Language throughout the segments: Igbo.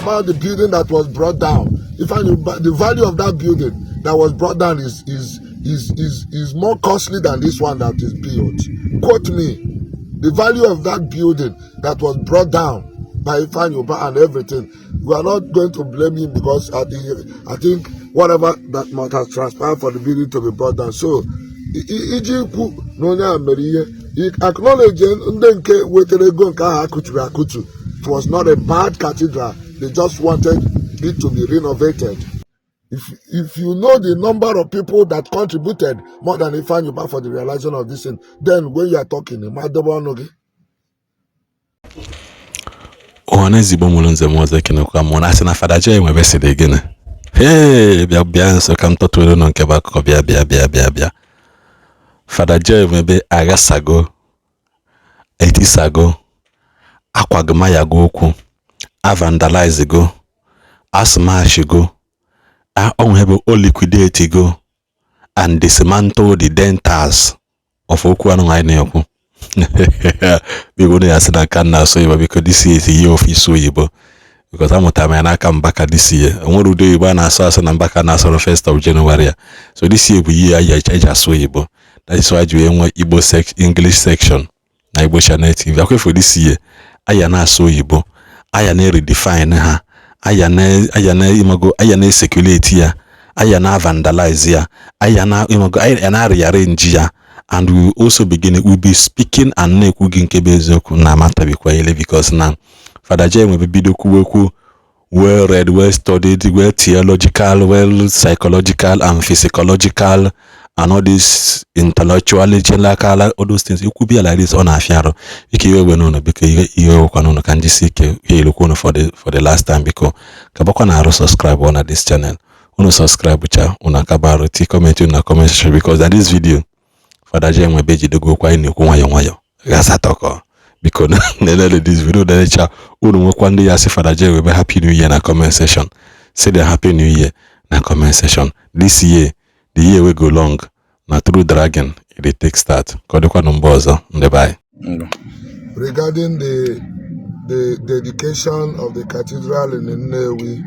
about the building that was brought down. The value of that building that was brought down is more costly than this one that is built. Quote me. The value of that building that was brought down by Ifeanyi Ubah and everything. We are not going to blame him because I think whatever that might have transpired for the building to be brought down. So, Ijikwu Nonya Ameriye, he acknowledged it was not a bad cathedral. They just wanted it to be renovated. If you know the number of people that contributed more than Ifeanyi Ubah for the realization of this thing, then when you are talking, it might double on. Ezigbo mụrụ nze m ọzọ ekenekwa mụ na asị na Father Joy nwebe sịrị gịnị bịa nso ka m tọtụrụ nọ nke bụ akụkọ bịa Father Joy nwebe aghasago etisago akwagmayago okwu avandalize go asmash go onwebe o liquidate go and dismantle the dentals of okwu anụ anyị na-ekwu Bigo na yasi na kan na so yiba because this is the year of iso yibo because amutama ya naka mbaka this year onwere udo yiba na so na mbaka na so 1st of January so this year bu year ya charge so yibo that is why we enwe Igbo English section na Igbo Channel TV akwe for this year aya na so yibo aya na redefine ha aya na imago aya na circulate ya aya na vandalize ya aya na imago aya na rearrange ya. And we will also we'll be speaking and nekugin kebezoku na matabikwa ile because now Father Joy will be well read, well studied, well theological, well psychological and physiological and all this intellectuality like all those things. You could be like this on a fiaro. You can because you can just see for the last time because kabakwana subscribe on this channel. Uno subscribe cha una kabaro comment in the comment section because that this video Father Joy Nwebe Joy go kwa ni ku nwayo gasa toko because this video that cha unu nwekwande ya si Father Joy Nwebe happy new year na comment section. Say the happy new year na comment section. This year the year we go long na through dragon it take start kodekwa numbozo ndebye. Regarding the dedication of the cathedral in Nnewi,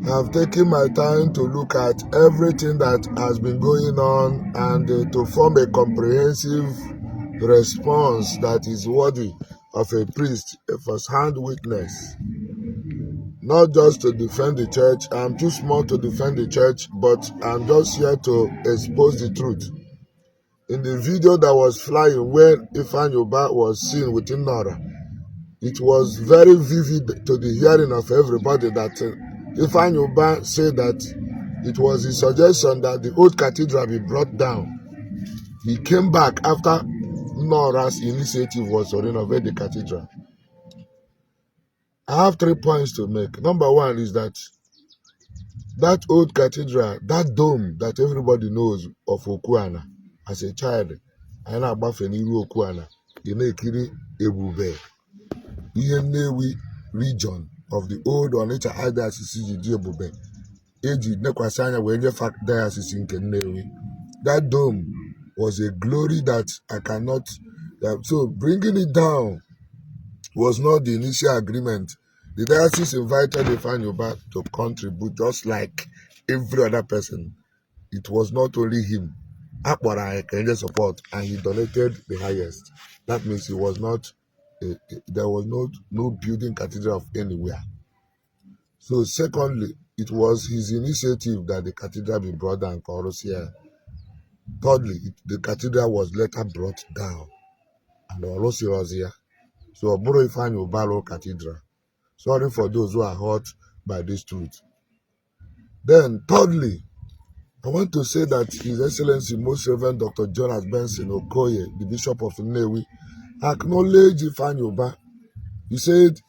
I have taken my time to look at everything that has been going on and to form a comprehensive response that is worthy of a priest, a first-hand witness. Not just to defend the church. I'm too small to defend the church, but I'm just here to expose the truth. In the video that was flying where Ifeanyi Ubah was seen within Nora, it was very vivid to the hearing of everybody that Ifeanyi Ubah said that it was his suggestion that the old cathedral be brought down. He came back after Nora's initiative was to renovate the cathedral. I have 3 points to make. Number one is that old cathedral, that dome that everybody knows of Okuana, as a child, I know about Feniru Okuana, you know, Kiri Ebube, Nnewi region of the old Onitsha Diocese Ebube, Eji Nekwasanya Wenye Fact Diocese in Nnewi. That dome was a glory that I cannot. So bringing it down was not the initial agreement. The diocese invited Ifeanyi Ubah to contribute just like every other person. It was not only him. Akbara can support, and he donated the highest. That means he was not. There was no building cathedral of anywhere. So secondly, it was his initiative that the cathedral be brought down for us here. Thirdly, the cathedral was later brought down, and Orosi was here. So Oburo Ifeanyi Ubah Cathedral. Sorry for those who are hurt by this truth. Then thirdly, I want to say that His Excellency Most Reverend Dr. Jonas Benson Okoye, the Bishop of Nnewi, acknowledged Ifeanyi Ubah. He said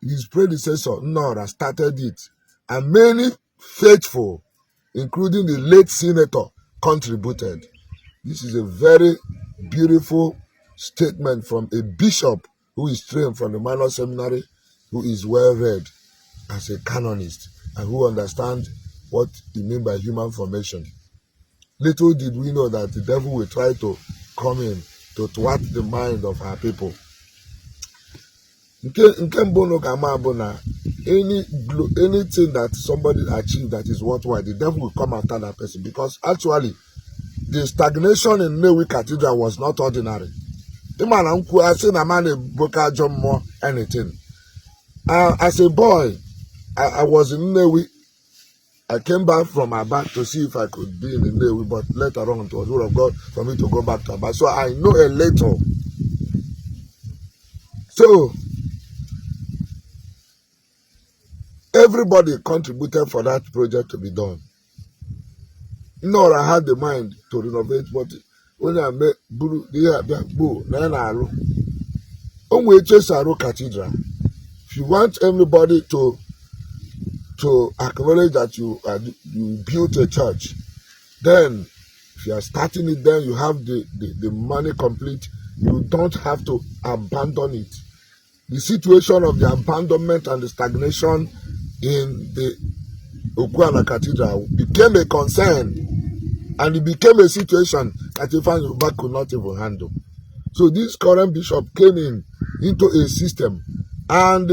his predecessor Nora started it, and many faithful, including the late senator, contributed. This is a very beautiful statement from a bishop who is trained from the minor seminary, who is well read as a canonist, and who understands what he means by human formation. Little did we know that the devil will try to come in to thwart the mind of our people. Nke mbụ no ga-ama bụ na anything that somebody achieved that is worthwhile, the devil will come after that person, because actually the stagnation in Nnewi Cathedral was not ordinary. The man I seen a man boka John more anything. As a boy, I was in Nnewi. I came back from Aba to see if I could be in the Nnewi, but later on it was the will of God for me to go back to Aba. So I know a little. So everybody contributed for that project to be done. I had the mind to renovate, but when I met Buru, Cathedral. If you want everybody to acknowledge that you built a church, then if you are starting it, then you have the money complete. You don't have to abandon it. The situation of the abandonment and the stagnation in the Okuana Cathedral became a concern, and it became a situation that Ifeanyi Ubah could not even handle. So this current bishop came into a system, and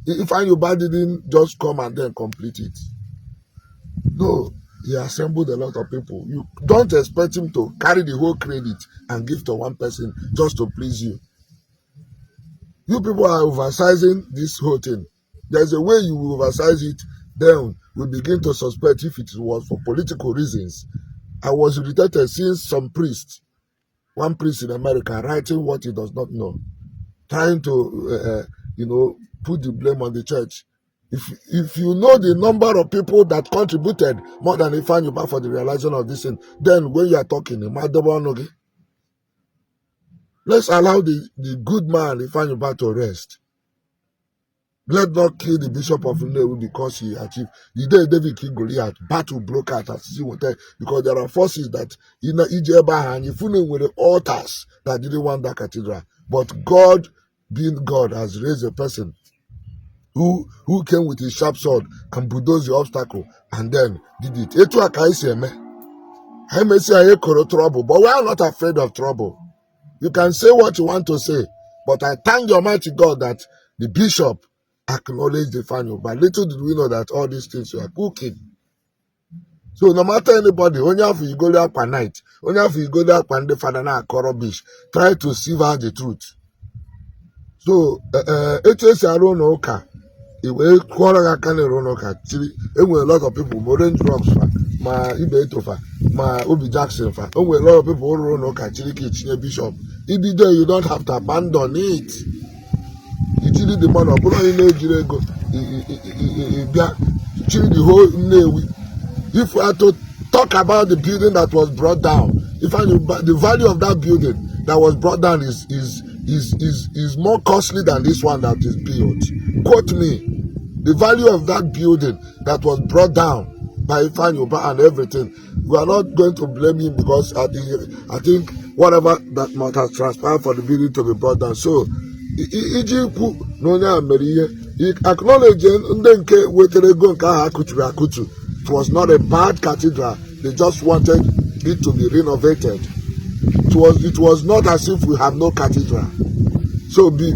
Ifeanyi Ubah didn't just come and then complete it. No, he assembled a lot of people. You don't expect him to carry the whole credit and give to one person just to please you. You people are oversizing this whole thing. There's a way you will oversize it, then we begin to suspect if it was for political reasons. I was irritated seeing some priest, one priest in America, writing what he does not know, trying to, put the blame on the church. If you know the number of people that contributed more than Ifeanyi Ubah for the realization of this thing, then when you are talking, let's allow the good man Ifeanyi Ubah to rest. Let's not kill the bishop of Nnewi because he achieved. The day David killed Goliath, battle broke out because there are forces that in Ijeba and Ifune were the altars that didn't want that cathedral. But God, being God, has raised a person who came with his sharp sword and bulldozed the obstacle and then did it. I may say I trouble, but we are not afraid of trouble. You can say what you want to say, but I thank the Almighty God that the bishop acknowledged Ifeanyi Ubah. Little did we know that all these things were cooking. So no matter anybody, only after you go there per night, only after you go there per day, Father na Korobish, try to sieve out the truth. So HSR Aronoka, a lot of people, Moren Drops, my Ibetofa, my Obi Jackson, a lot of people who know Chiriki Bishop. If you do, you don't have to abandon it. It is the man of the whole Nnewi. If we are to talk about the building that was brought down, the value of that building that was brought down is more costly than this one that is built. Quote me, the value of that building that was brought down by Ifeanyi Ubah and everything. We are not going to blame him because I think whatever that might have transpired for the building to be brought down. So acknowledging it was not a bad cathedral. They just wanted it to be renovated. It was not as if we have no cathedral. So be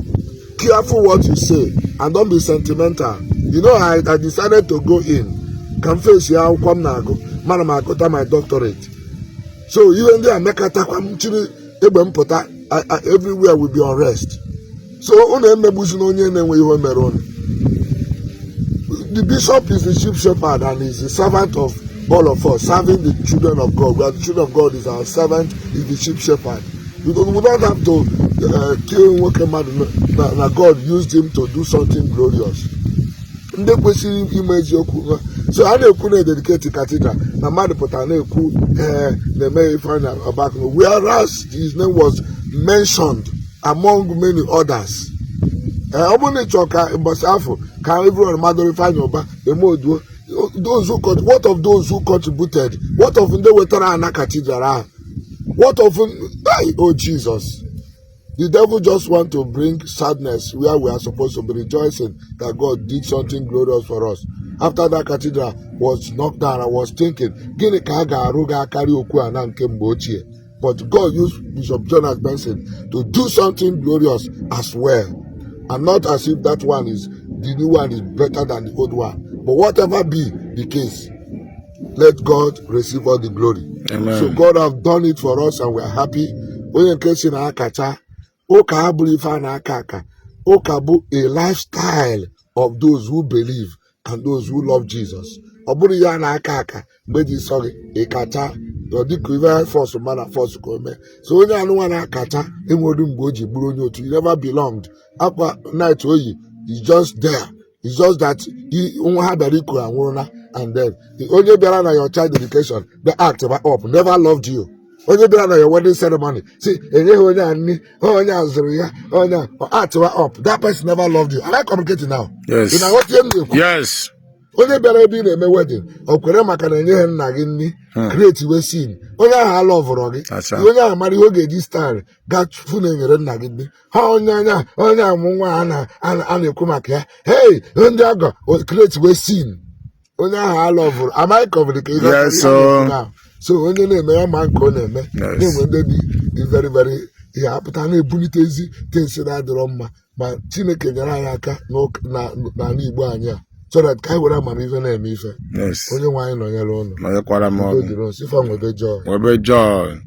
careful what you say and don't be sentimental. I decided to go in. Confess here, come now, madam, I got my doctorate. So even there, everywhere will be unrest. So the bishop is the chief shepherd and is the servant of all of us, serving the children of God. Where the children of God is our servant, is the chief shepherd. We don't have to kill man. Now God used him to do something glorious. So I don't dedicate the cathedral. Whereas his name was mentioned among many others. What of those who contributed? What of the Wetarana Cathedral? What of oh Jesus? The devil just want to bring sadness where we are supposed to be rejoicing that God did something glorious for us. After that cathedral was knocked down, I was thinking, but God used Bishop Jonas Benson to do something glorious as well. And not as if that one is, the new one is better than the old one. But whatever be the case, let God receive all the glory. Amen. So God have done it for us and we are happy. Onye nke si na akacha, ụka abụrụ ife a na-aka aka. Ụka bụ a lifestyle of those who believe and those who love Jesus. Ọ bụrụ ya na-aka aka mgbe dị nsọ gị ịkacha ọ dịka ife fọs mana fọs ka o mee. So onye anụnwa na-akacha enweghị mgbe o ji bụrụ onye otu. He never belonged. Akwa night oyi is just there. It's just that nwa ha bịara iku anwụrụ, and then the onye bịara na your child dedication, the act up, never loved you. Onye bịara na your wedding ceremony, see, enyeghị onye a nni, onye a zụrụ ya, onye act up, that person never loved you. Am I communicating now? Yes. Yes. Onye bịara ebe ị na-eme wedding, o kwere maka na enyeghị nna gị nni, create we scene. Onye ahụ alọvụrụ gị, onye ahụ mara ihe ọ ga-eji style gafu na enyere nna gị nni. Ha onye amụ nwa a na-ekwu maka ya, hey, ndị ọgọ create we scene. Onye ahụ alọvụrụ. Am I communicating? Yes, sir. So onye na-eme ya ma nke ọ na-eme, na-enwe ndị dị very very ihe apụta na-ebulitezi tensi na-adịrọ mma, ma Chineke nyere anyị aka n'ala Igbo anyị a, so that ka anyị were amamife na-eme ife. Onye nwe anyị nọnyere ụnụ. Nọnyekwara m ọnụ. Ifeanyi Nwebe Joy. Nwebe Joy.